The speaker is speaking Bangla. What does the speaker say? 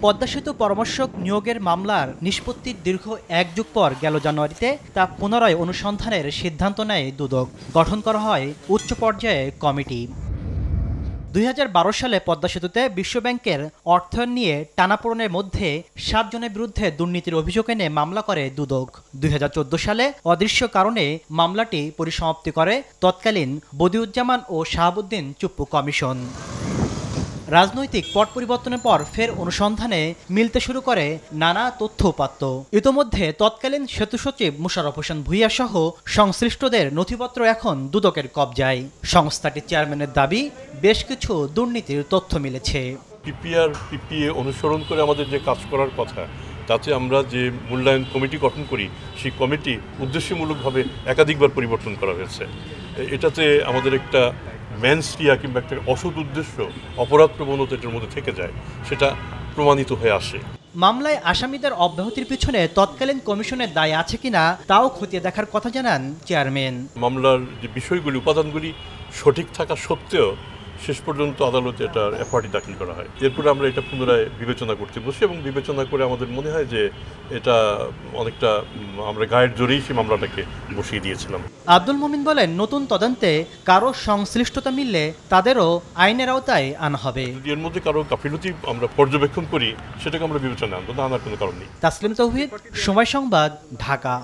পদ্মা সেতু পরামর্শক নিয়োগের মামলার নিষ্পত্তির দীর্ঘ ১ যুগ পর গেল জানুয়ারিতে তা পুনরায় অনুসন্ধানের সিদ্ধান্ত নেয় দুদক। গঠন করা হয় উচ্চ পর্যায়ে কমিটি। ২০১২ সালে পদ্মা সেতুতে বিশ্বব্যাংকের অর্থায়ন নিয়ে টানাপোড়েনের মধ্যে ৭ জনের বিরুদ্ধে দুর্নীতির অভিযোগ এনে মামলা করে দুদক। ২০১৪ সালে অদৃশ্য কারণে মামলাটি পরিসমাপ্তি করে তৎকালীন বদিউজ্জামান ও শাহাবুদ্দিন চুপ্পু কমিশন। রাজনৈতিক পট পরিবর্তনের পর ফের অনুসন্ধানে মিলতে শুরু করে নানা তথ্য উপাত্ত। ইতোমধ্যে তৎকালীন সেতু সচিব মোশাররফ হোসেন ভূঁইয়া সহ সংশ্লিষ্টদের নথিপত্র এখন দুদকের কবজায়। সংস্থাটির চেয়ারম্যানের দাবি, বেশ কিছু দুর্নীতির তথ্য মিলেছে। পিপিআর পিপিএ অনুসরণ করে আমাদের যে কাজ করার কথা, তাতে আমরা যে মূল্যায়ন কমিটি গঠন করি, সেই কমিটি উদ্দেশ্যমূলকভাবে একাধিকবার পরিবর্তন করা হয়েছে। এটাতে আমাদের একটা ম্যানস্টিয়া কিংবা একটা অসৎ উদ্দেশ্য, অপরাধ প্রবণতা এটার মধ্যে থেকে যায়, সেটা প্রমাণিত হয়ে আসে। মামলায় আসামিদের অব্যাহতির পিছনে তৎকালীন কমিশনের দায় আছে কিনা তাও খতিয়ে দেখার কথা জানান চেয়ারম্যান। মামলার যে বিষয়গুলি, উপাদানগুলি সঠিক থাকা সত্ত্বেও শেষ পর্যন্ত আদালতে এটার এফআরটি দাখিল করা হয়। এরপরে আমরা এটা পুনরায় বিবেচনা করতে বসি এবং বিবেচনা করে আমাদের মনে হয় যে এটা অনেকটা আমরা গায়ের জোরেই সেই মামলাটাকে বসিয়ে দিয়েছিলাম। আব্দুল মোমিন বলেন, নতুন তদন্তে কারো সংশ্লিষ্টতা মিললে তাদেরও আইনের আওতায় আনা হবে। যদি এর মধ্যে কারো গাফিলতি আমরা পর্যবেক্ষণ করি, সেটাকে আমরা বিবেচনায় আনবো, না আনার কোনো কারণ নেই। তাসলিম তৌহিদ, সময় সংবাদ, ঢাকা।